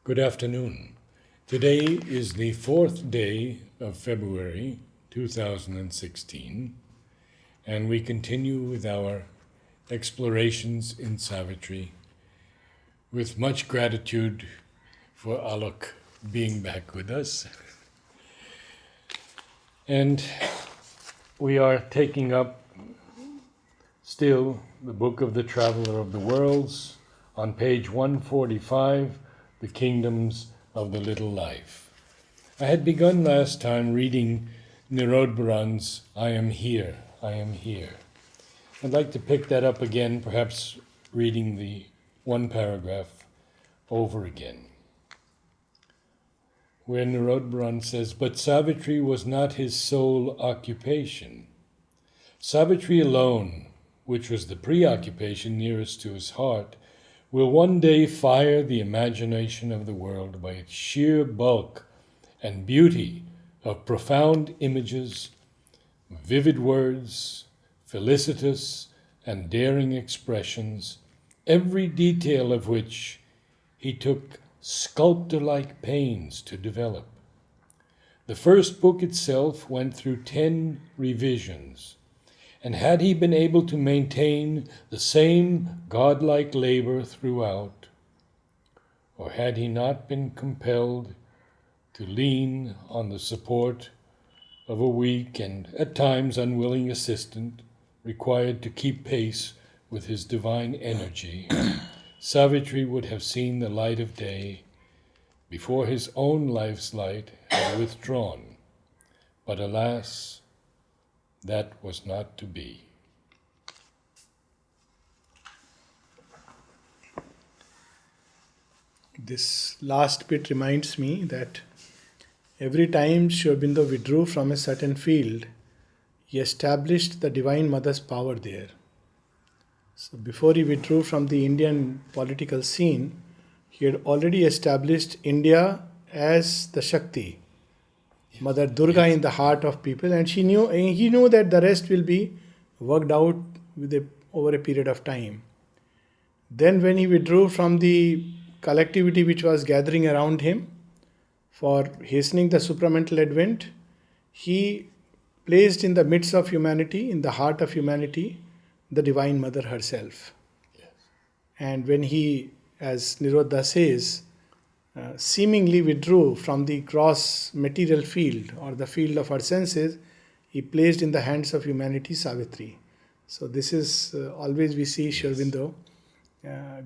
Good afternoon. Today is the fourth day of February 2016, and we continue with our explorations in Savitri with much gratitude for Alok being back with us. And we are taking up still the book of the Traveler of the Worlds on page 145, The Kingdoms of the Little Life. I had begun last time reading Nirodharan's I Am Here, I Am Here. I'd like to pick that up again, perhaps reading the one paragraph over again, where Nirodharan says, "But Savitri was not his sole occupation. Savitri alone, which was the preoccupation nearest to his heart, will one day fire the imagination of the world by its sheer bulk and beauty of profound images, vivid words, felicitous and daring expressions, every detail of which he took sculptor-like pains to develop. The first book itself went through 10 revisions, and had he been able to maintain the same godlike labor throughout, or had he not been compelled to lean on the support of a weak and at times unwilling assistant required to keep pace with his divine energy, Savitri would have seen the light of day before his own life's light had withdrawn. But alas, that was not to be." This last bit reminds me that every time Sri Aurobindo withdrew from a certain field, he established the Divine Mother's power there. So before he withdrew from the Indian political scene, he had already established India as the Shakti, Mother Durga in the heart of people, and he knew that the rest will be worked out over a period of time. Then when he withdrew from the collectivity which was gathering around him for hastening the supramental advent, he placed in the midst of humanity, in the heart of humanity, the Divine Mother herself. Yes. And when he, as Nirodha says, seemingly withdrew from the gross material field or the field of our senses, he placed in the hands of humanity Savitri. So this is always we see Sri Aurobindo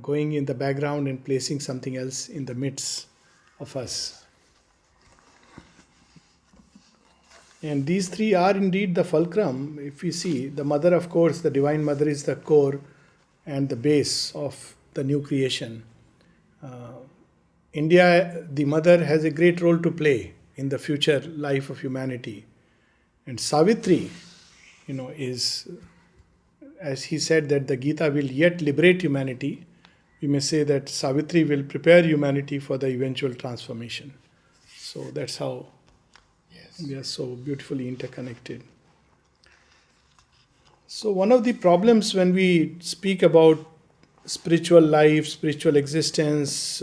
going in the background and placing something else in the midst of us. And these three are indeed the fulcrum. If we see, the mother, of course, the Divine Mother is the core and the base of the new creation. India, the mother, has a great role to play in the future life of humanity. And Savitri, is, as he said, that the Gita will yet liberate humanity. We may say that Savitri will prepare humanity for the eventual transformation. So that's how we are so beautifully interconnected. So one of the problems when we speak about spiritual life, spiritual existence,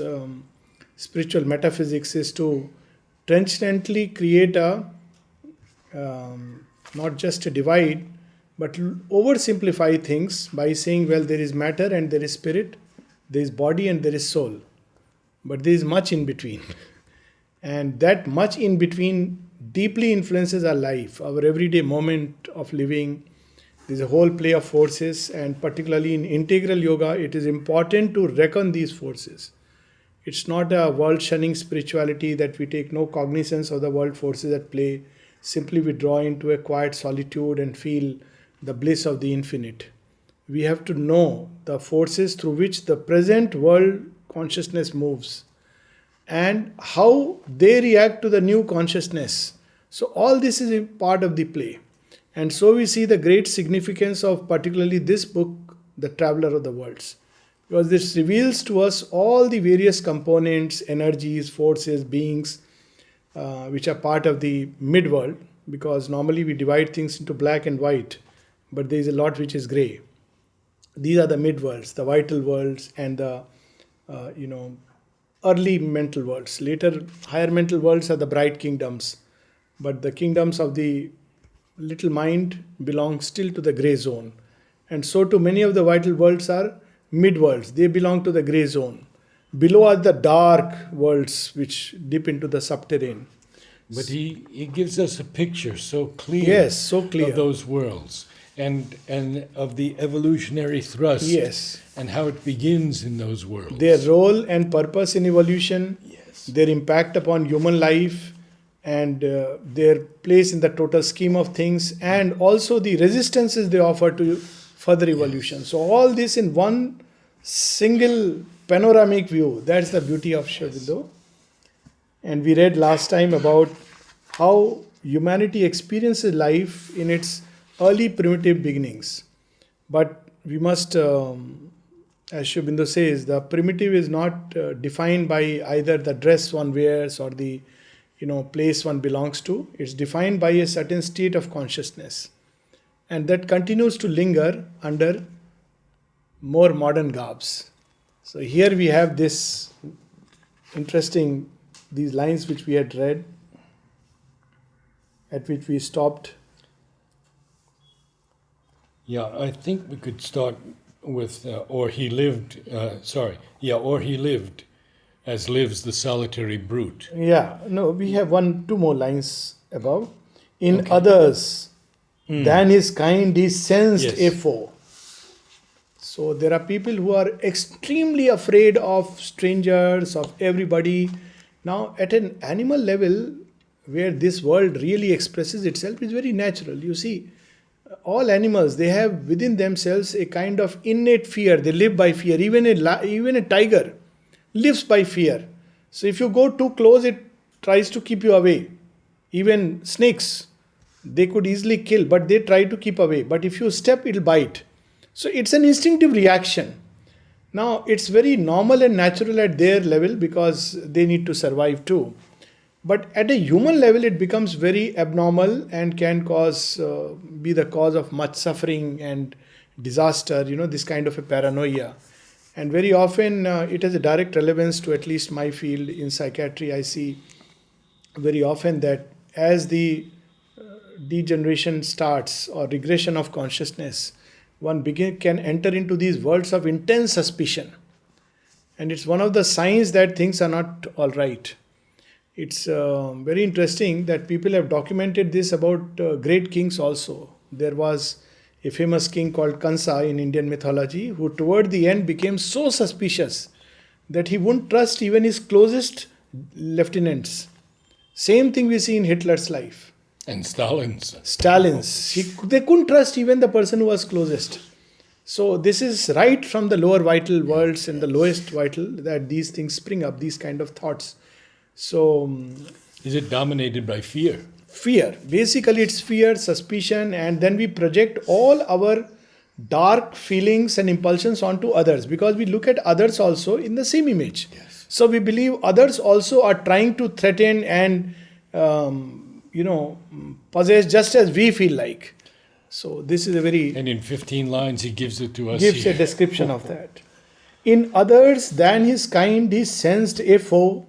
spiritual metaphysics is to transcendently create not just a divide, but oversimplify things by saying, well, there is matter and there is spirit, there is body and there is soul. But there is much in between. And that much in between deeply influences our life, our everyday moment of living. There's a whole play of forces, and particularly in integral yoga, it is important to reckon these forces. It's not a world-shunning spirituality that we take no cognizance of the world forces at play, simply withdraw into a quiet solitude and feel the bliss of the infinite. We have to know the forces through which the present world consciousness moves and how they react to the new consciousness. So all this is a part of the play. And so we see the great significance of particularly this book, The Traveler of the Worlds. Because this reveals to us all the various components, energies, forces, beings, which are part of the mid-world. Because normally we divide things into black and white, but there is a lot which is grey. These are the mid-worlds, the vital worlds and the early mental worlds. Later, higher mental worlds are the bright kingdoms, but the kingdoms of the little mind belong still to the gray zone. And so too many of the vital worlds are mid worlds. They belong to the gray zone. Below are the dark worlds which dip into the subterranean. But he gives us a picture so clear, Yes, so clear. of those worlds and of the evolutionary thrust, Yes. and how it begins in those worlds. Their role and purpose in evolution, Yes. their impact upon human life, and their place in the total scheme of things, and also the resistances they offer to further evolution. So all this in one single panoramic view. That's the beauty of Sri Aurobindo. And we read last time about how humanity experiences life in its early primitive beginnings. But we must, as Sri Aurobindo says, the primitive is not defined by either the dress one wears or the place one belongs to. It's defined by a certain state of consciousness. And that continues to linger under more modern garbs. So here we have this interesting, these lines which we had read, at which we stopped. Yeah, I think we could start with, or he lived as lives the solitary brute. Yeah, no, we have two more lines above. In Okay. others, than his kind, he sensed Yes. a foe. So there are people who are extremely afraid of strangers, of everybody. Now, at an animal level, where this world really expresses itself, is very natural. You see, all animals, they have within themselves a kind of innate fear. They live by fear. Even a tiger lives by fear. So if you go too close, it tries to keep you away. Even snakes, they could easily kill, but they try to keep away. But if you step, it'll bite. So it's an instinctive reaction. Now, it's very normal and natural at their level because they need to survive too. But at a human level, it becomes very abnormal and can be the cause of much suffering and disaster, this kind of a paranoia. And very often, it has a direct relevance to at least my field in psychiatry. I see very often that as the degeneration starts or regression of consciousness, one can enter into these worlds of intense suspicion. And it's one of the signs that things are not all right. It's very interesting that people have documented this about great kings also. There was a famous king called Kansa in Indian mythology who toward the end became so suspicious that he wouldn't trust even his closest lieutenants. Same thing we see in Hitler's life. And Stalin's. They couldn't trust even the person who was closest. So this is right from the lower vital worlds and the lowest vital that these things spring up, these kind of thoughts. So Is it dominated by fear? fear. Basically it's fear, suspicion, and then we project all our dark feelings and impulsions onto others because we look at others also in the same image. Yes. So we believe others also are trying to threaten and possess just as we feel like. So this is a very And in 15 lines, he gives it to us gives here. a description of that. In others than his kind, he sensed a foe,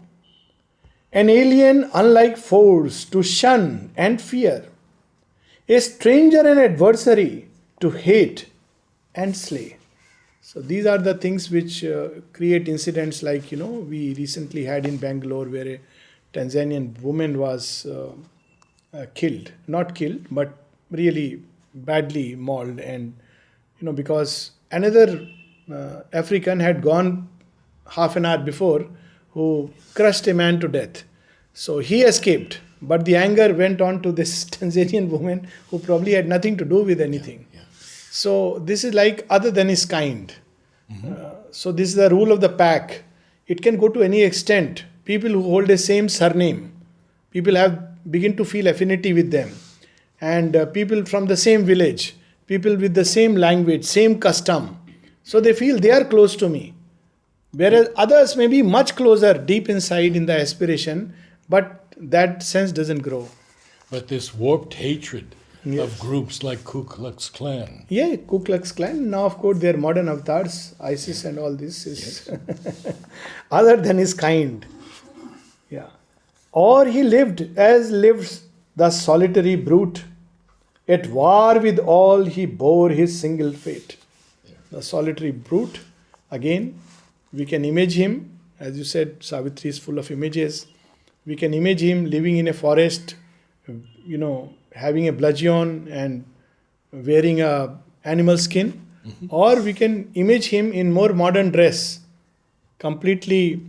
an alien unlike foes to shun and fear, a stranger and adversary to hate and slay. So these are the things which create incidents like, we recently had in Bangalore where a Tanzanian woman was killed. Not killed, but really badly mauled. And, because another African had gone half an hour before who crushed a man to death. So he escaped. But the anger went on to this Tanzanian woman who probably had nothing to do with anything. Yeah. So this is like other than his kind. So this is the rule of the pack. It can go to any extent. People who hold the same surname, people begin to feel affinity with them. And people from the same village, people with the same language, same custom. So they feel they are close to me. Whereas others may be much closer deep inside in the aspiration, but that sense doesn't grow. But this warped hatred Yes. of groups like Ku Klux Klan. Yeah, Ku Klux Klan. Now, of course, they are modern avatars. ISIS and all this is other than his kind. Yeah. Or he lived as lives the solitary brute. At war with all, he bore his single fate. The solitary brute. Again, we can image him. As you said, Savitri is full of images. We can image him living in a forest, having a bludgeon and wearing a animal skin. Or we can image him in more modern dress, completely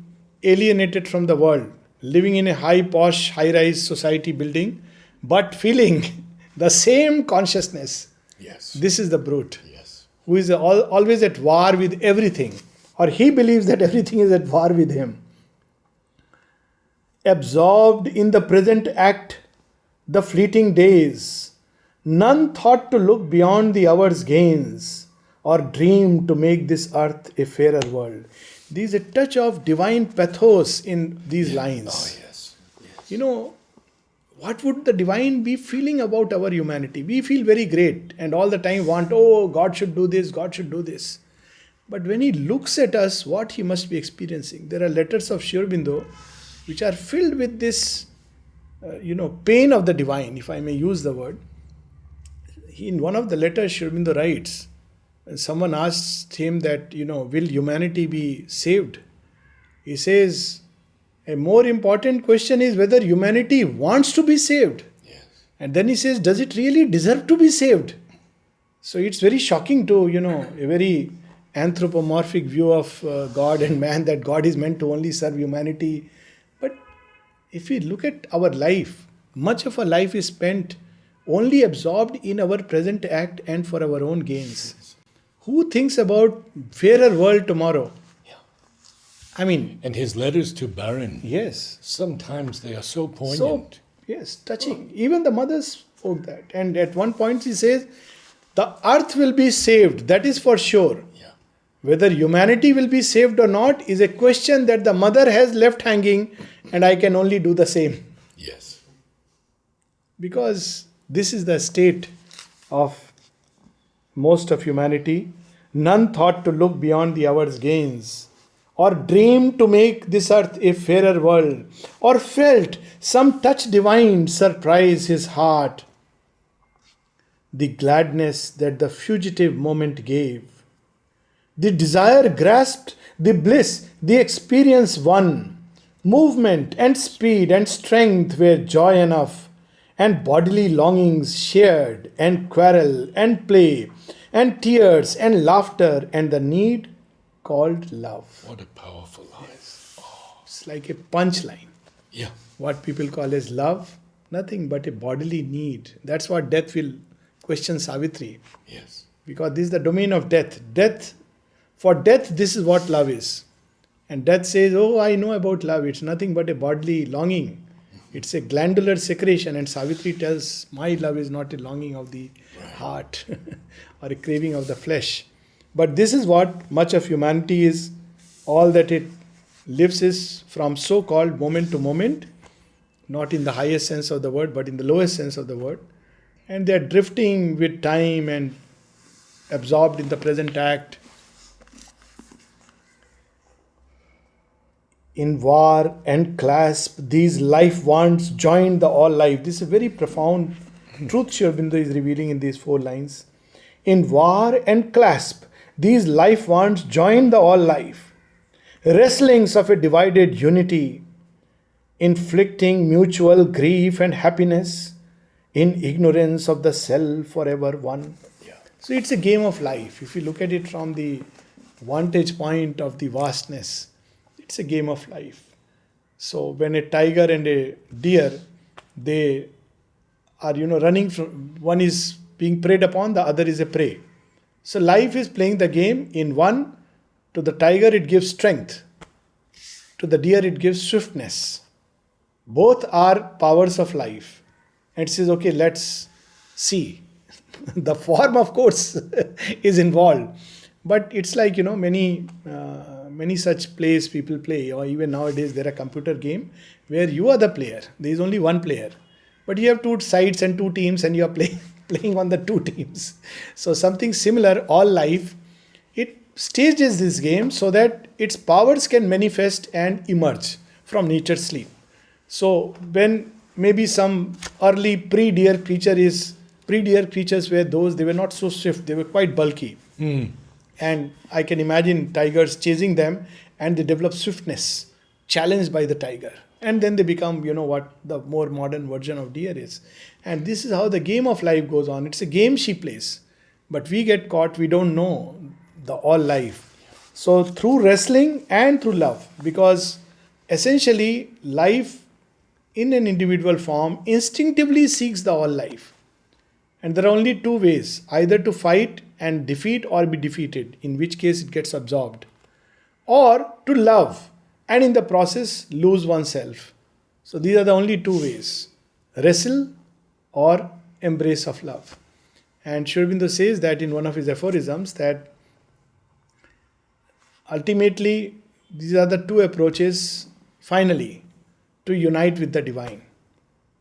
alienated from the world, living in a high posh, high-rise society building, but feeling the same consciousness. Yes. This is the brute, Yes. who is always at war with everything, or he believes that everything is at war with him. Absorbed in the present act, the fleeting days, none thought to look beyond the hour's gains, or dream to make this earth a fairer world. There is a touch of divine pathos in these lines. Oh, yes. What would the divine be feeling about our humanity? We feel very great and all the time want, oh, God should do this, God should do this. But when he looks at us, what he must be experiencing? There are letters of Sri Aurobindo which are filled with this, pain of the divine, if I may use the word. In one of the letters, Sri Aurobindo writes, when someone asks him that, will humanity be saved? He says, a more important question is whether humanity wants to be saved. Yes. And then he says, does it really deserve to be saved? So it's very shocking to, a very anthropomorphic view of God and man, that God is meant to only serve humanity. But if we look at our life, much of our life is spent only absorbed in our present act and for our own gains. Who thinks about fairer world tomorrow? Yeah. I mean, And his letters to Baron, yes. sometimes they are so So, poignant. yes, touching. Even the mothers spoke that. And at one point she says, the earth will be saved, that is for sure. Yeah. Whether humanity will be saved or not is a question that the mother has left hanging, and I can only do the same. Yes. Because this is the state of most of humanity. None thought to look beyond the hour's gains, or dreamed to make this earth a fairer world, or felt some touch divine surprise his heart. The gladness that the fugitive moment gave, the desire grasped, the bliss, the experience won, movement and speed and strength were joy enough, and bodily longings shared, and quarrel and play, and tears and laughter, and the need called love. What a powerful line. It's like a punchline. Yeah. What people call as love, nothing but a bodily need. That's what death will question Savitri. Yes. Because this is the domain of death. For death, this is what love is. And death says, oh, I know about love. It's nothing but a bodily longing. It's a glandular secretion. And Savitri tells, my love is not a longing of the heart or a craving of the flesh. But this is what much of humanity is. All that it lives is from so-called moment to moment, not in the highest sense of the word, but in the lowest sense of the word. And they are drifting with time and absorbed in the present act. In war and clasp, these life wants join the all life. This is a very profound truth Sri Aurobindo is revealing in these 4 lines. In war and clasp, these life wants join the all life. Wrestlings of a divided unity, inflicting mutual grief and happiness, in ignorance of the self forever one. Yeah. So it's a game of life. If you look at it from the vantage point of the vastness, it's a game of life. So when a tiger and a deer, they are running from, one is being preyed upon, the other is a prey. So life is playing the game. In one, to the tiger it gives strength, to the deer it gives swiftness. Both are powers of life. And it says, okay, let's see. The form, of course, is involved. But it's like, many such plays people play, or even nowadays there are computer game where you are the player. There is only one player. But you have 2 sides and 2 teams and you are playing on the two teams. So something similar, all life, it stages this game so that its powers can manifest and emerge from nature's sleep. So when maybe some early pre-deer creatures were those, they were not so swift, they were quite bulky. And I can imagine tigers chasing them, and they develop swiftness, challenged by the tiger. And then they become, what the more modern version of deer is. And this is how the game of life goes on. It's a game she plays. But we get caught, we don't know the all life. So through wrestling and through love, because essentially life in an individual form instinctively seeks the all life. And there are only two ways, either to fight and defeat or be defeated, in which case it gets absorbed, or to love and in the process lose oneself. So these are the only two ways, wrestle or embrace of love. And Sri Aurobindo says that in one of his aphorisms that ultimately these are the two approaches finally to unite with the divine.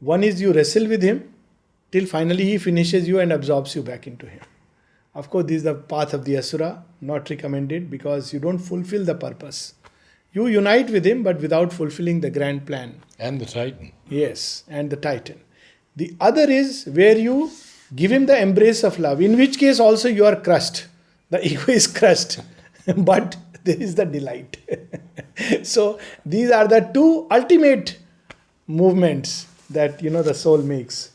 One is you wrestle with him till finally he finishes you and absorbs you back into him. Of course, this is the path of the Asura, not recommended because you don't fulfill the purpose. You unite with him but without fulfilling the grand plan. And the Titan. Yes, and the Titan. The other is where you give him the embrace of love, in which case also you are crushed. The ego is crushed, but there is the delight. So these are the two ultimate movements that the soul makes.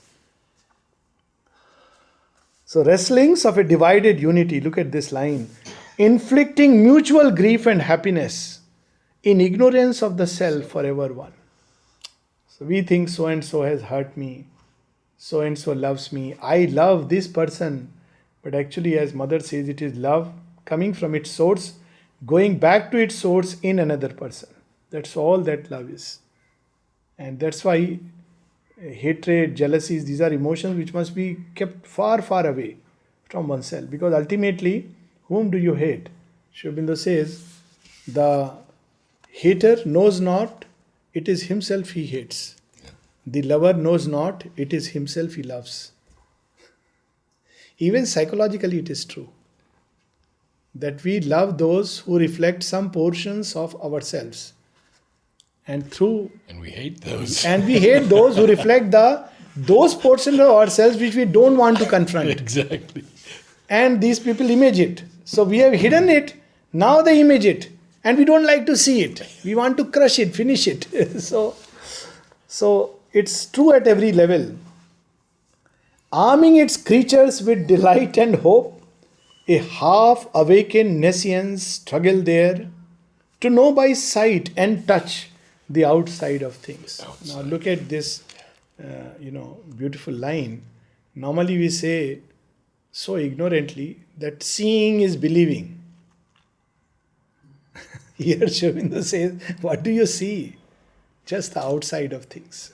So wrestlings of a divided unity, look at this line, inflicting mutual grief and happiness in ignorance of the self forever one. So we think so and so has hurt me, so and so loves me, I love this person, but actually as Mother says, it is love coming from its source, going back to its source in another person. That's all that love is. And that's why hatred, jealousies, these are emotions which must be kept far, far away from oneself. Because ultimately, whom do you hate? Sri Aurobindo says, the hater knows not, it is himself he hates. The lover knows not, it is himself he loves. Even psychologically it is true. That we love those who reflect some portions of ourselves. And we hate those. And we hate those who reflect those portions of ourselves which we don't want to confront. Exactly. And these people image it. So we have hidden it, now they image it. And we don't like to see it. We want to crush it, finish it. So it's true at every level. Arming its creatures with delight and hope, a half-awakened nescience struggle there to know by sight and touch the outside of things. Now look at this, beautiful line. Normally we say so ignorantly that seeing is believing. Here Sri Aurobindo says, what do you see? Just the outside of things.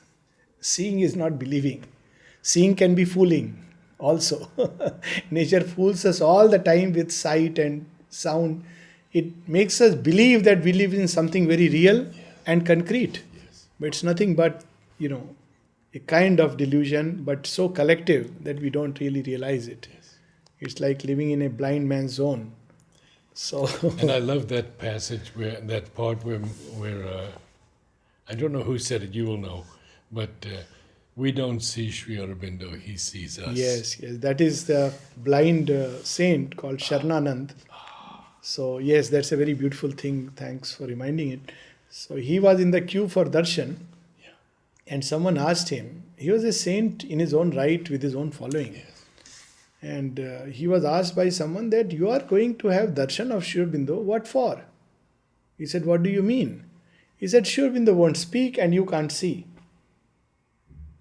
Seeing is not believing. Seeing can be fooling also. Nature fools us all the time with sight and sound. It makes us believe that we live in something very real and concrete. Yes. But it's nothing but, a kind of delusion, but so collective that we don't really realize it. Yes. It's like living in a blind man's zone. So and I love that passage that part where I don't know who said it, you will know, but we don't see Sri Aurobindo, he sees us. Yes, that is the blind saint called Sharananand. So yes, that's a very beautiful thing. Thanks for reminding it. So he was in the queue for darshan, and someone asked him. He was a saint in his own right with his own following. Yes. And he was asked by someone that you are going to have darshan of Sri Aurobindo. What for? He said, what do you mean? He said, Sri Aurobindo won't speak and you can't see.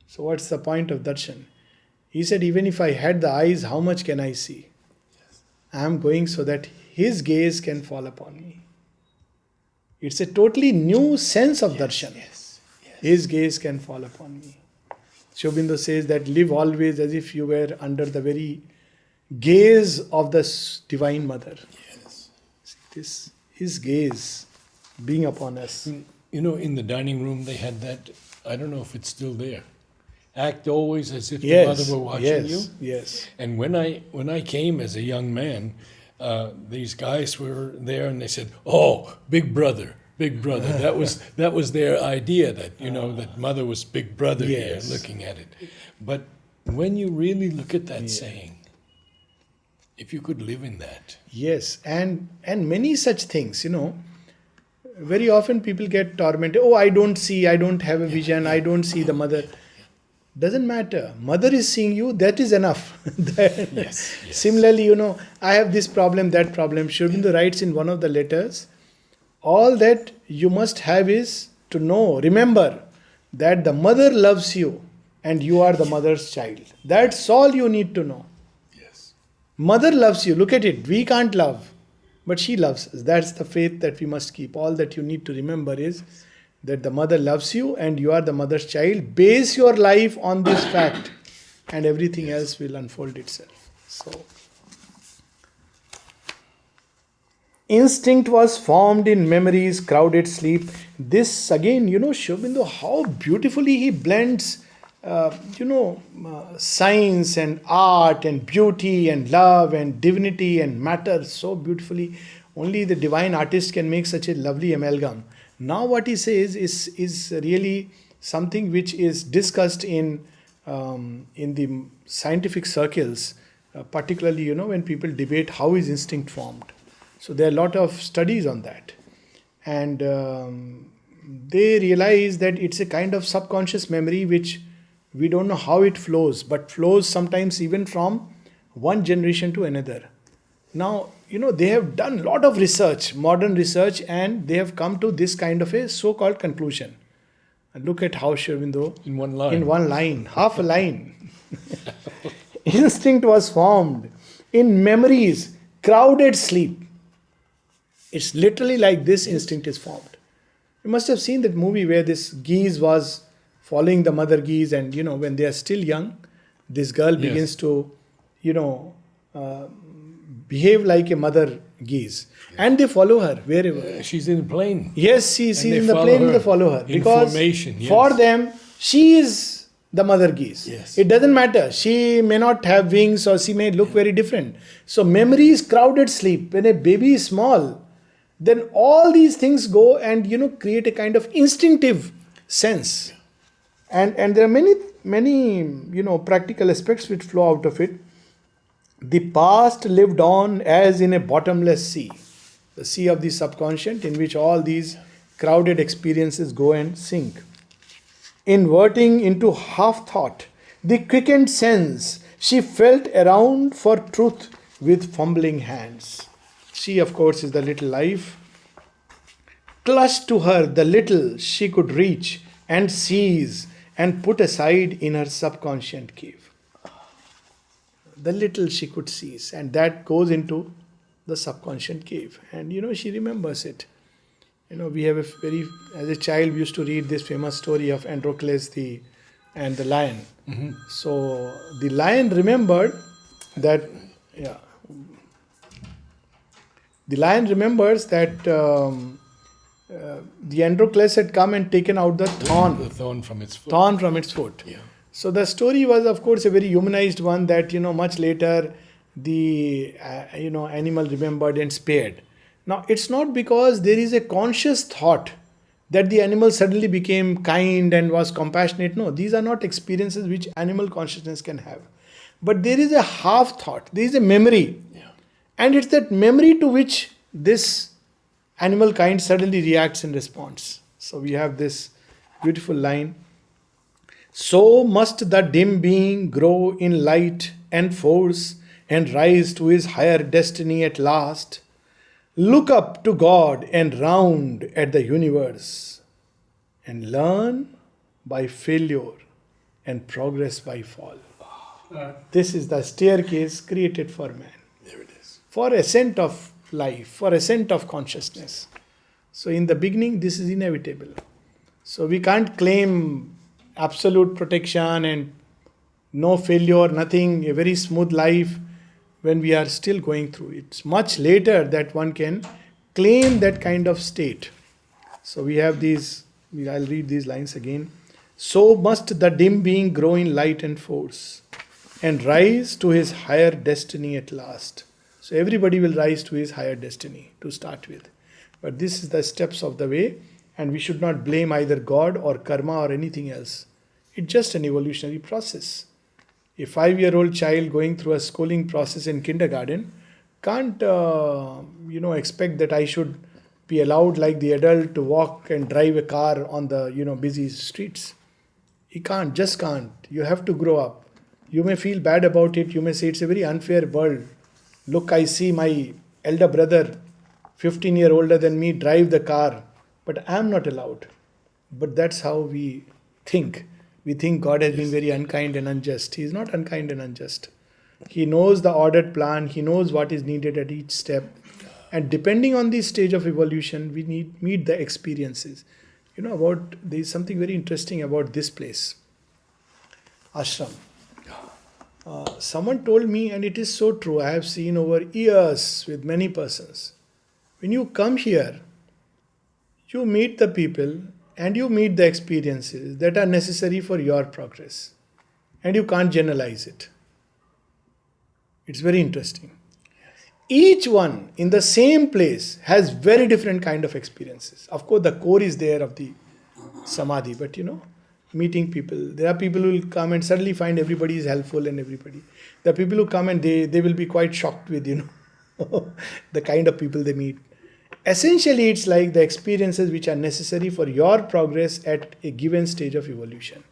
So what's the point of darshan? He said, even if I had the eyes, how much can I see? Yes. I am going so that his gaze can fall upon me. It's a totally new sense of darshan. Yes. Yes. His gaze can fall upon me. Sri Aurobindo says that live always as if you were under the very gaze of the Divine Mother. Yes. His gaze being upon us. In the dining room they had that, I don't know if it's still there. act always as if the Yes, mother were watching you. yes, yes. And when I came as a young man, these guys were there, and they said, "Oh, big brother, big brother." That was their idea, that that mother was big brother here, Yes. looking at it. But when you really look at that Yeah. saying, if you could live in that, Yes, and many such things, very often people get tormented. Oh, I don't see, I don't have a vision, I don't see the mother. Doesn't matter. Mother is seeing you, that is enough. Yes, yes. Similarly, I have this problem, that problem. Sri Aurobindo writes in one of the letters, all that you must have is to know, remember that the mother loves you and you are the mother's child. That's all you need to know. yes, Mother loves you. Look at it. We can't love, but she loves us. That's the faith that we must keep. All that you need to remember is that the mother loves you and you are the mother's child. Base your life on this fact, and everything else will unfold itself. So, instinct was formed in memory's crowded sleep. This again, Sri Aurobindo, how beautifully he blends, science and art and beauty and love and divinity and matter so beautifully. Only the divine artist can make such a lovely amalgam. Now, what he says is really something which is discussed in the scientific circles, particularly when people debate how is instinct formed. So there are a lot of studies on that, and they realize that it's a kind of subconscious memory which we don't know how it flows, but flows sometimes even from one generation to another. Now, they have done a lot of research, modern research, and they have come to this kind of a so-called conclusion. And look at how Sri Aurobindo, in one line. in one line, half a line. Instinct was formed in memory's crowded sleep. It's literally like this instinct is formed. You must have seen that movie where this geese was following the mother geese, and when they are still young, this girl Yes. begins to, behave like a mother geese, and they follow her wherever. She's in a plane. Yes, she's And they in the follow plane, her. they follow her. In Because formation, yes. for them, she is the mother geese. Yes. It doesn't matter. She may not have wings or she may look very different. So memory is crowded sleep. When a baby is small, then all these things go and create a kind of instinctive sense. And there are many practical aspects which flow out of it. The past lived on as in a bottomless sea, the sea of the subconscious, in which all these crowded experiences go and sink. Inverting into half thought, the quickened sense, she felt around for truth with fumbling hands. She, of course, is the little life. Clutched to her the little she could reach and seize and put aside in her subconscious cave. The little she could seize, and that goes into the subconscious cave. And she remembers it. We have as a child, we used to read this famous story of Androcles and the lion. Mm-hmm. So the lion remembered that, the lion remembers that the Androcles had come and taken out the thorn. The thorn from its foot. Thorn from its foot. Yeah. So the story was, of course, a very humanized one that, much later the, animal remembered and spared. Now, it's not because there is a conscious thought that the animal suddenly became kind and was compassionate. No, these are not experiences which animal consciousness can have. But there is a half thought, there is a memory. Yeah. And it's that memory to which this animal kind suddenly reacts and responds. So we have this beautiful line. So must the dim being grow in light and force and rise to his higher destiny at last. Look up to God and round at the universe and learn by failure and progress by fall. This is the staircase created for man. There it is. For ascent of life, for ascent of consciousness. So in the beginning, this is inevitable. So we can't claim absolute protection and no failure, nothing, a very smooth life when we are still going through. It's much later that one can claim that kind of state. So we have these, I'll read these lines again. So must the dim being grow in light and force and rise to his higher destiny at last. So everybody will rise to his higher destiny to start with. But this is the steps of the way, and we should not blame either God or karma or anything else. It's just an evolutionary process. A 5-year-old child going through a schooling process in kindergarten can't, expect that I should be allowed like the adult to walk and drive a car on the, busy streets. He can't, just can't. You have to grow up. You may feel bad about it. You may say it's a very unfair world. Look, I see my elder brother, 15-year older than me, drive the car, but I am not allowed. But that's how we think. We think God has been very unkind and unjust. He is not unkind and unjust. He knows the ordered plan. He knows what is needed at each step. And depending on the stage of evolution, we meet the experiences. There is something very interesting about this place, ashram. Someone told me, and it is so true, I have seen over years with many persons. When you come here, you meet the people and you meet the experiences that are necessary for your progress. And you can't generalize it. It's very interesting. Each one in the same place has very different kind of experiences. Of course, the core is there of the samadhi, but meeting people. There are people who will come and suddenly find everybody is helpful and everybody. There are people who come and they will be quite shocked with, the kind of people they meet. Essentially, it's like the experiences which are necessary for your progress at a given stage of evolution.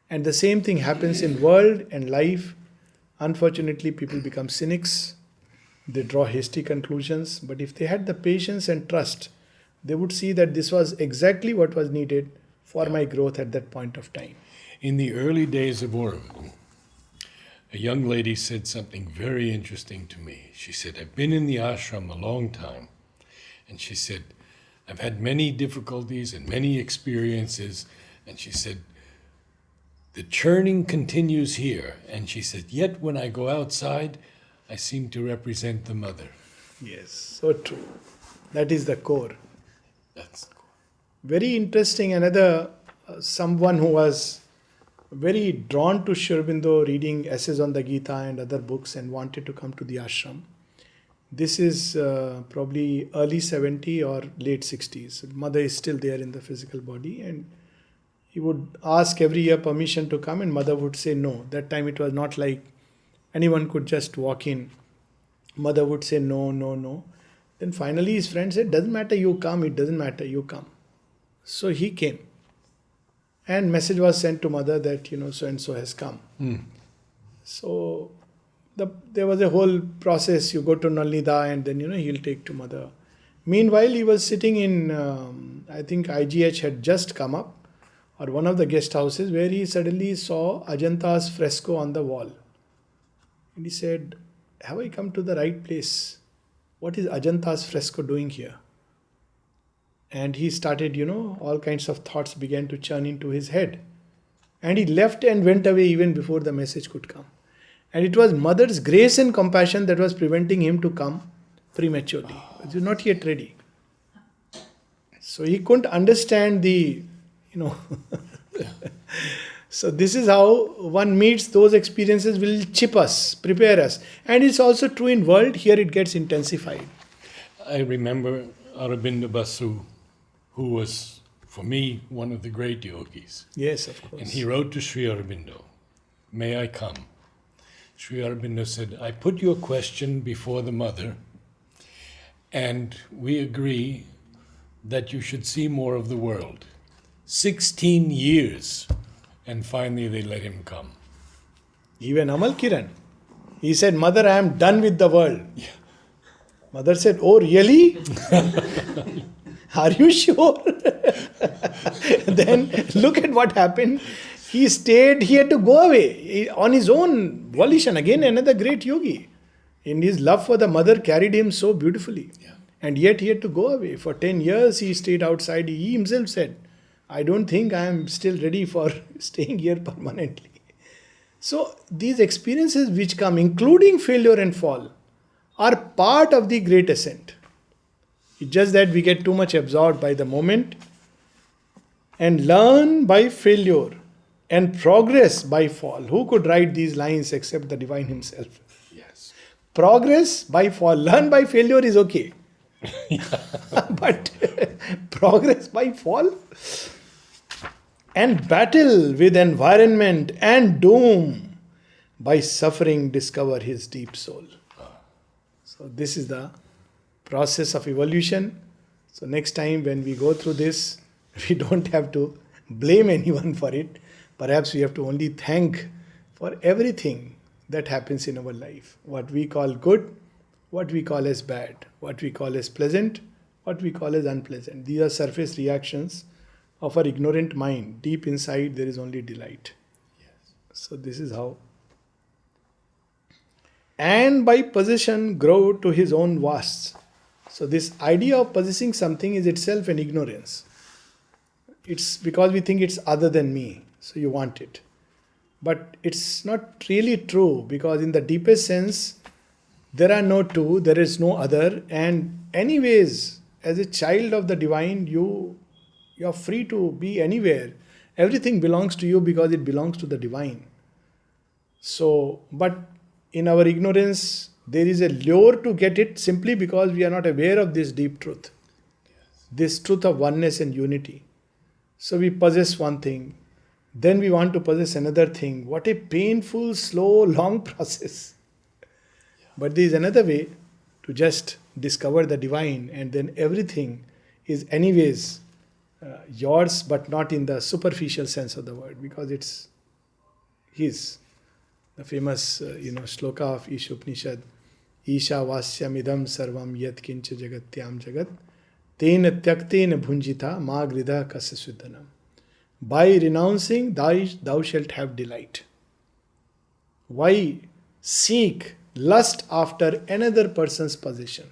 And the same thing happens in world and life. Unfortunately, people become cynics. They draw hasty conclusions. But if they had the patience and trust, they would see that this was exactly what was needed for my growth at that point of time. In the early days of Aurobindo, a young lady said something very interesting to me. She said, I've been in the ashram a long time. And she said, I've had many difficulties and many experiences. And she said, the churning continues here. And she said, yet when I go outside, I seem to represent the mother. Yes, so true. That is the core. That's the core. Very interesting. Another, someone who was very drawn to Sri Aurobindo, reading essays on the Gita and other books and wanted to come to the ashram. This is probably early 70 or late 60s. Mother is still there in the physical body, and he would ask every year permission to come and mother would say no. That time it was not like anyone could just walk in. Mother would say no, no, no. Then finally his friend said, doesn't matter, you come. It doesn't matter, you come. So he came. And message was sent to mother that, so-and-so has come. So there was a whole process. You go to Nalnida and then, he'll take to mother. Meanwhile, he was sitting in, I think IGH had just come up, or one of the guest houses, where he suddenly saw Ajanta's fresco on the wall. And he said, have I come to the right place? What is Ajanta's fresco doing here? And he started, all kinds of thoughts began to churn into his head. And he left and went away even before the message could come. And it was mother's grace and compassion that was preventing him to come prematurely. He was not yet ready. So he couldn't understand the, So this is how one meets. Those experiences will chip us, prepare us. And it's also true in world. Here it gets intensified. I remember Aurobindo Basu, who was, for me, one of the great yogis. Yes, of course. And he wrote to Sri Aurobindo, may I come? Sri Aurobindo said, I put your question before the mother, and we agree that you should see more of the world. 16 years. And finally they let him come. Even Amal Kiran. He said, Mother, I am done with the world. Yeah. Mother said, oh, really? Are you sure? Then look at what happened. He stayed, he had to go away on his own volition. Again, another great yogi. And his love for the mother carried him so beautifully. Yeah. And yet he had to go away. For 10 years he stayed outside. He himself said, I don't think I am still ready for staying here permanently. So these experiences which come, including failure and fall, are part of the great ascent. It's just that we get too much absorbed by the moment and learn by failure and progress by fall. Who could write these lines except the divine himself? Yes. Progress by fall. Learn by failure is okay. But progress by fall? And battle with environment and doom by suffering discover his deep soul. So this is the process of evolution. So next time when we go through this, we don't have to blame anyone for it. Perhaps we have to only thank for everything that happens in our life. What we call good, what we call as bad, what we call as pleasant, what we call as unpleasant. These are surface reactions of our ignorant mind. Deep inside there is only delight. Yes. So this is how. And by possession grow to his own vasts. So this idea of possessing something is itself an ignorance. It's because we think it's other than me, so you want it. But it's not really true, because in the deepest sense, there are no two, there is no other, and anyways, as a child of the divine, you're free to be anywhere. Everything belongs to you because it belongs to the divine. So, but in our ignorance, there is a lure to get it simply because we are not aware of this deep truth. This truth of oneness and unity. So we possess one thing, then we want to possess another thing. What a painful, slow, long process. But there is another way to just discover the divine, and then everything is anyways yours, but not in the superficial sense of the word, because it's his. The famous shloka of Isha Upanishad, Isha vasyamidam sarvam yat kincha jagatyam jagat tena tyaktena bhunjita ma grida kasasudhanam. By renouncing, thou shalt have delight. Why seek, lust after another person's possession?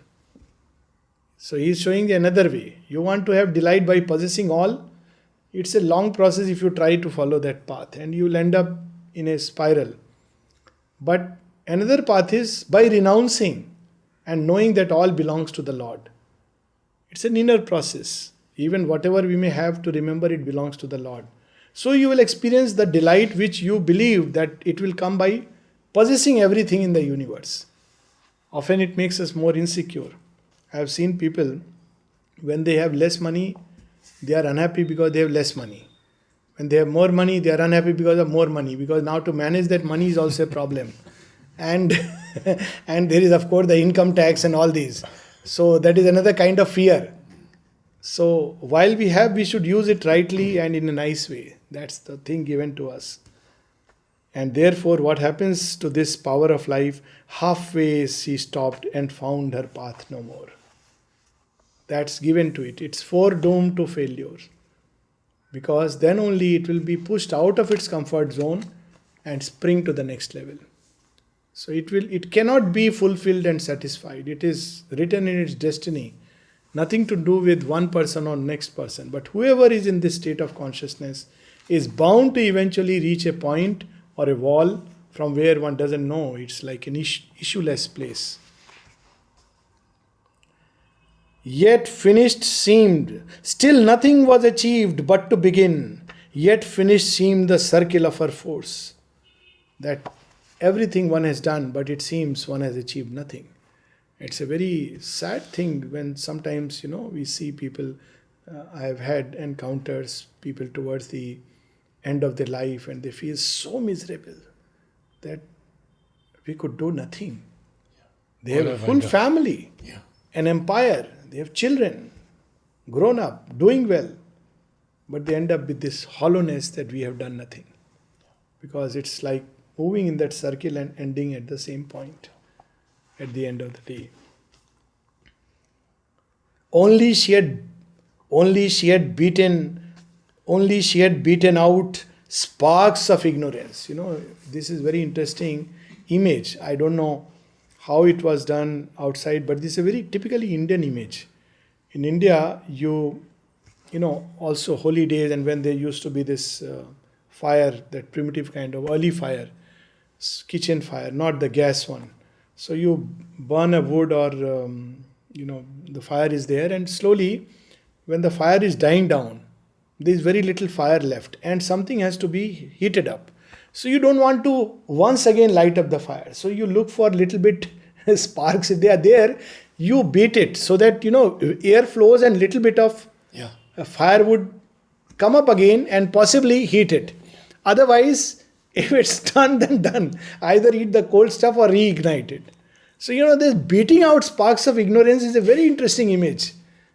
So he is showing another way. You want to have delight by possessing all? It's a long process if you try to follow that path, and you will end up in a spiral. But another path is by renouncing and knowing that all belongs to the Lord. It's an inner process. Even whatever we may have, to remember it belongs to the Lord. So you will experience the delight which you believe that it will come by possessing everything in the universe. Often it makes us more insecure. I have seen people, when they have less money, they are unhappy because they have less money. When they have more money, they are unhappy because of more money, because now to manage that money is also a problem. And and there is of course the income tax and all these. So that is another kind of fear. So while we have, we should use it rightly and in a nice way. That's the thing given to us. And therefore what happens to this power of life? Halfway she stopped and found her path no more. That's given to it. It's foredoomed to failure. Because then only it will be pushed out of its comfort zone and spring to the next level. So it cannot be fulfilled and satisfied. It is written in its destiny. Nothing to do with one person or next person. But whoever is in this state of consciousness is bound to eventually reach a point or a wall from where one doesn't know. It's like an issueless place. Yet finished seemed, still nothing was achieved but to begin. Yet finished seemed the circle of her force. That everything one has done, but it seems one has achieved nothing. It's a very sad thing when sometimes, we see people, I have had encounters, people towards the end of their life, and they feel so miserable that we could do nothing. They have a full family, an empire, they have children, grown up, doing well, but they end up with this hollowness that we have done nothing. Because it's like moving in that circle and ending at the same point at the end of the day. Only she had beaten out sparks of ignorance. This is very interesting image. I don't know how it was done outside, but this is a very typically Indian image. In India, also holy days, and when there used to be this fire, that primitive kind of early fire, kitchen fire, not the gas one. So you burn a wood or, the fire is there, and slowly, when the fire is dying down, There is very little fire left, and something has to be heated up. So you don't want to once again light up the fire. So you look for little bit sparks. If they are there, you beat it so that air flows and little bit of Yeah. fire would come up again and possibly heat it. Otherwise, if it's done, then done. Either eat the cold stuff or reignite it. So, this beating out sparks of ignorance is a very interesting image,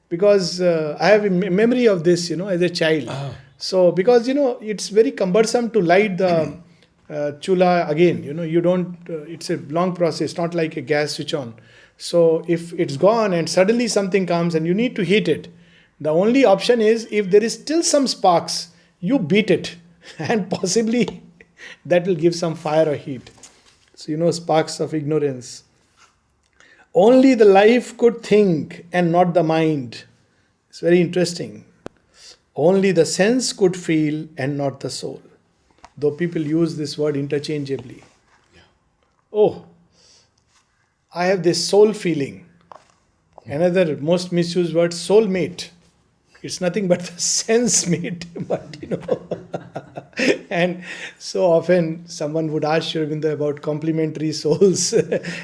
because I have a memory of this, as a child. So, because, it's very cumbersome to light the chula again. You don't, it's a long process, not like a gas switch on. So, if it's gone and suddenly something comes and you need to heat it, the only option is, if there is still some sparks, you beat it and possibly that will give some fire or heat. So, sparks of ignorance. Only the life could think and not the mind. It's very interesting. Only the sense could feel and not the soul. Though people use this word interchangeably. Yeah. Oh, I have this soul feeling. Another most misused word, soulmate. It's nothing but the sense mate. But and so often someone would ask Sri Aurobindo about complementary souls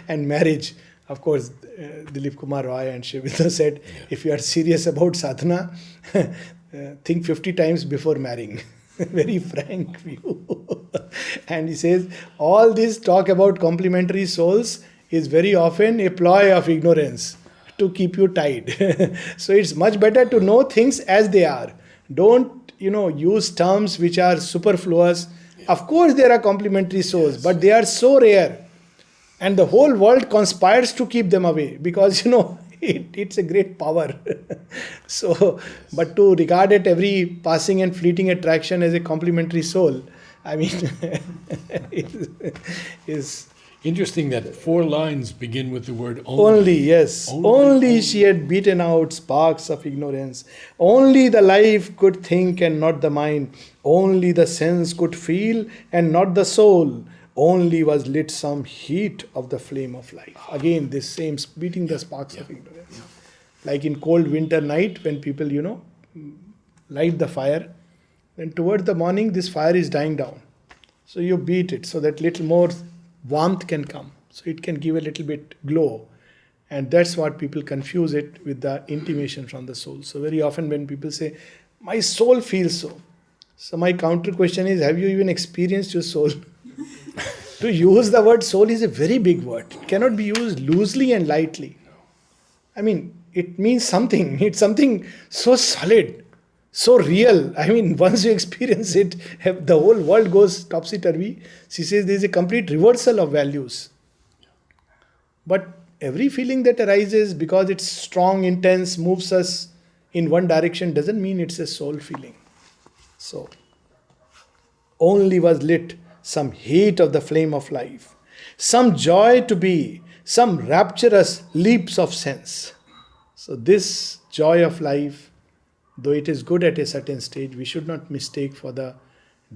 and marriage. Of course, Dilip Kumar Roy and Sri Aurobindo said, if you are serious about sadhana, think 50 times before marrying. Very frank view. And he says, all this talk about complementary souls is very often a ploy of ignorance to keep you tied. So it's much better to know things as they are. Don't, use terms which are superfluous. Of course, there are complementary souls, but they are so rare. And the whole world conspires to keep them away because, it's a great power. So, but to regard it every passing and fleeting attraction as a complementary soul, I mean, is Interesting that 4 lines begin with the word only, yes. Only she had beaten out sparks of ignorance. Only the life could think and not the mind. Only the sense could feel and not the soul. Only was lit some heat of the flame of life. Again, this same beating the sparks of ignorance. Like in cold winter night when people, light the fire, then towards the morning this fire is dying down. So you beat it so that little more warmth can come. So it can give a little bit glow. And that's what people confuse it with the intimation from the soul. So very often when people say, my soul feels so. So my counter question is, have you even experienced your soul? To use the word soul is a very big word. It cannot be used loosely and lightly. I mean, it means something. It's something so solid, so real. I mean, once you experience it, the whole world goes topsy-turvy. She says there is a complete reversal of values. But every feeling that arises because it's strong, intense, moves us in one direction doesn't mean it's a soul feeling. So, only was lit some heat of the flame of life, some joy to be, some rapturous leaps of sense. So this joy of life, though it is good at a certain stage, we should not mistake for the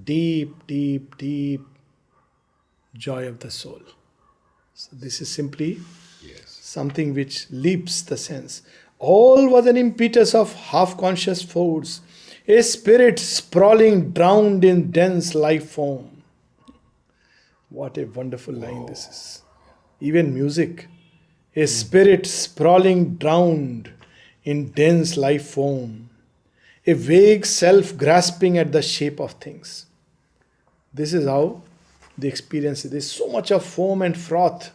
deep, deep, deep joy of the soul. So this is simply something which leaps the sense. All was an impetus of half-conscious force, a spirit sprawling, drowned in dense life foam. What a wonderful line this is. Even music. A spirit sprawling, drowned in dense life foam. A vague self grasping at the shape of things. This is how the experience is. There is so much of foam and froth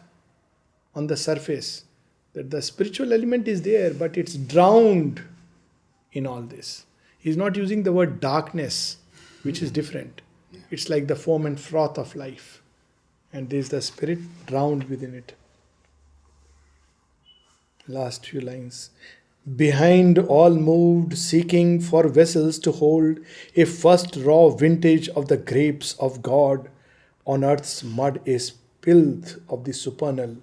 on the surface that the spiritual element is there, but it's drowned in all this. He's not using the word darkness, which is different. It's like the foam and froth of life. And there is the spirit drowned within it. Last few lines. Behind all moved, seeking for vessels to hold a first raw vintage of the grapes of God. On earth's mud a filth of the supernal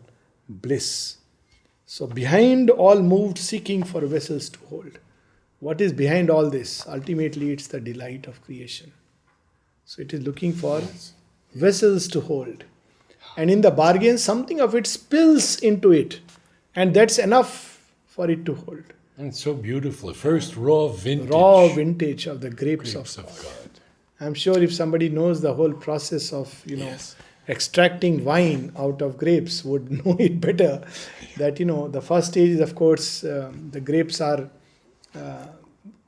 bliss. So behind all moved, seeking for vessels to hold. What is behind all this? Ultimately, it's the delight of creation. So it is looking for vessels to hold. And in the bargain, something of it spills into it. And that's enough for it to hold. And it's so beautiful. First raw vintage. Raw vintage of the grapes Grapes of of God. God. I'm sure if somebody knows the whole process of, Yes. extracting wine out of grapes would know it better. That, the first stage is, of course, the grapes are uh,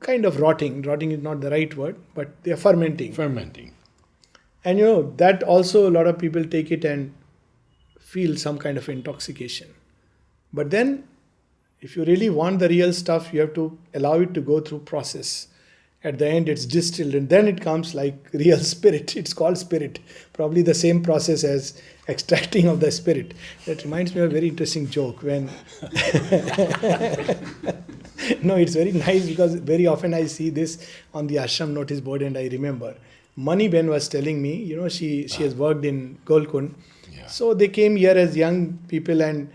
kind of rotting. Rotting is not the right word, but they are fermenting. Fermenting. And, that also a lot of people take it and feel some kind of intoxication. But then, if you really want the real stuff, you have to allow it to go through process. At the end, it's distilled, and then it comes like real spirit. It's called spirit. Probably the same process as extracting of the spirit. That reminds me of a very interesting joke when. No, it's very nice because very often I see this on the ashram notice board, and I remember. Mani Ben was telling me, she has worked in Golkund. Yeah. So they came here as young people, and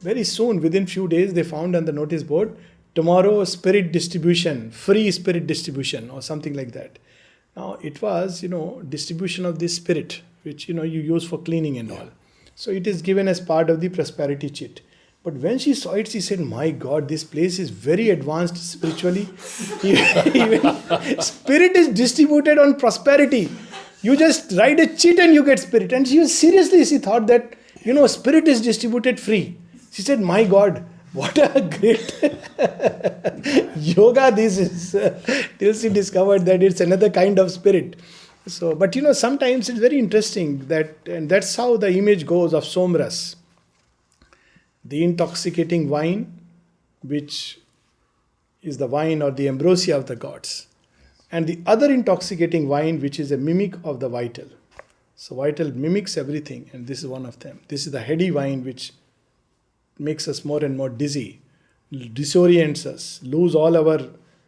very soon, within few days, they found on the notice board, tomorrow spirit distribution, free spirit distribution or something like that. Now it was, distribution of this spirit, which, you use for cleaning and all. So it is given as part of the prosperity chit. But when she saw it, she said, my God, this place is very advanced spiritually. Even spirit is distributed on prosperity. You just write a chit and you get spirit. And she thought that, spirit is distributed free. She said, my God, what a great yoga this is. Till she discovered that it's another kind of spirit. So, but sometimes it's very interesting and that's how the image goes of somras. The intoxicating wine, which is the wine or the ambrosia of the gods. And the other intoxicating wine, which is a mimic of the vital. So vital mimics everything, and this is one of them. This is the heady wine, which makes us more and more dizzy, disorients us, lose all our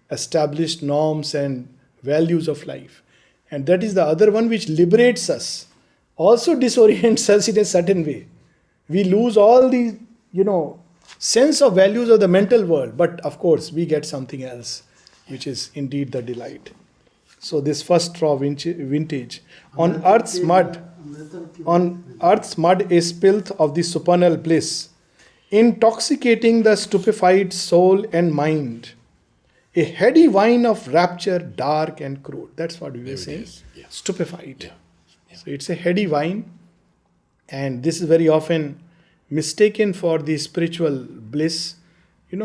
established norms and values of life. And that is the other one which liberates us, also disorients us in a certain way. We lose all the, sense of values of the mental world, but of course we get something else, which is indeed the delight. So this first raw vintage. On earth's mud is filth of the supernal bliss, intoxicating the stupefied soul and mind. A heady wine of rapture, dark and crude. That's what we were saying. Yeah. Stupefied. Yeah. Yeah. So it's a heady wine, and this is very often mistaken for the spiritual bliss.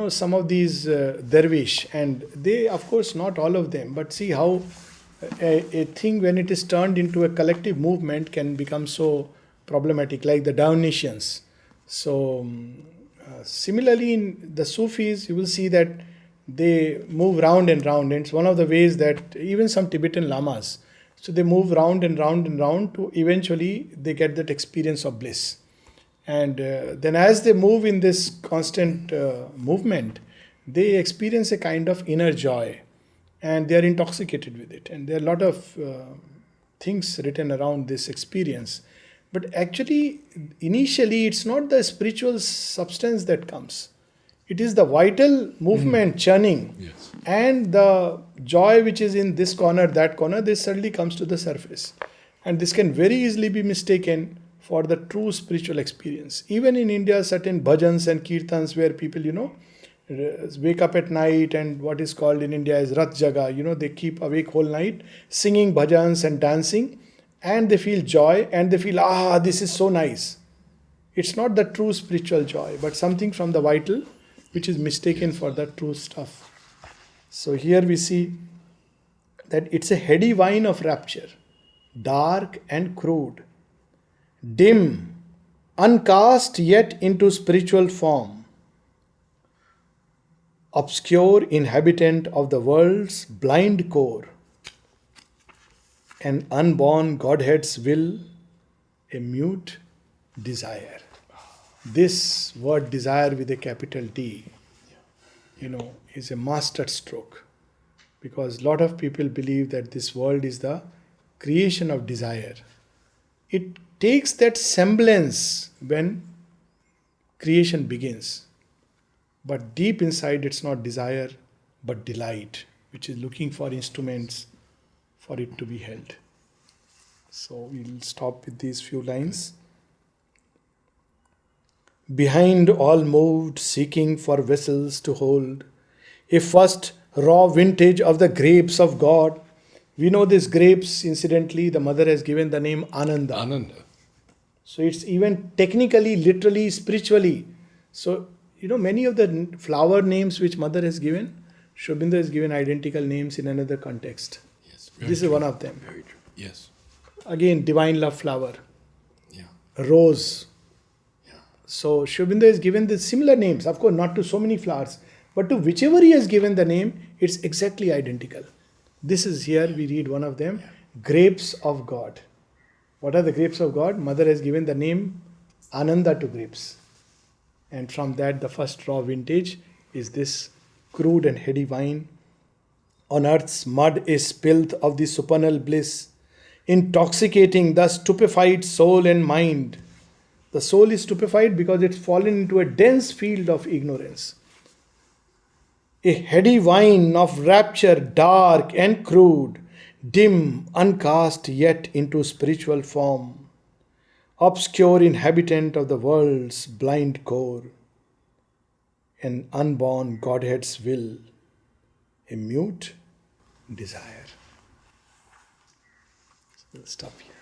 Some of these dervish, and they, of course, not all of them, but see how a thing, when it is turned into a collective movement, can become so problematic, like the Dionysians. So, similarly, in the Sufis, you will see that they move round and round, and it's one of the ways that even some Tibetan lamas, so they move round and round and round to eventually they get that experience of bliss. And then as they move in this constant movement, they experience a kind of inner joy, and they are intoxicated with it. And there are a lot of things written around this experience. But actually, initially, it's not the spiritual substance that comes. It is the vital movement churning. Yes. And the joy which is in this corner, that corner, this suddenly comes to the surface. And this can very easily be mistaken for the true spiritual experience. Even in India, certain bhajans and kirtans where people, wake up at night, and what is called in India as Rat Jaga, they keep awake whole night singing bhajans and dancing, and they feel joy, and they feel, this is so nice. It's not the true spiritual joy, but something from the vital, which is mistaken for the true stuff. So here we see that it's a heady wine of rapture, dark and crude, dim, uncast yet into spiritual form, obscure inhabitant of the world's blind core, an unborn Godhead's will, a mute desire. This word desire with a capital D, is a master stroke, because a lot of people believe that this world is the creation of desire. It takes that semblance when creation begins. But deep inside, it's not desire, but delight, which is looking for instruments for it to be held. So we'll stop with these few lines. behind all moved, seeking for vessels to hold. A first raw vintage of the grapes of God. We know these grapes, incidentally, the mother has given the name Ananda. Ananda. So it's even technically, literally, spiritually. So, many of the flower names which mother has given, Sri Aurobindo has given identical names in another context. Yes. This is one of them. Very true. Yes. Again, divine love flower, Yeah. rose. Yeah. So Sri Aurobindo has given the similar names, of course, not to so many flowers, but to whichever he has given the name, it's exactly identical. This is here, we read one of them, grapes of God. What are the grapes of God? Mother has given the name Ananda to grapes. And from that, the first raw vintage is this crude and heady wine. On earth's mud is filth of the supernal bliss, intoxicating the stupefied soul and mind. The soul is stupefied because it's fallen into a dense field of ignorance. A heady wine of rapture, dark and crude, dim, uncast yet into spiritual form, obscure inhabitant of the world's blind core, an unborn Godhead's will, a mute desire. So we'll stop here.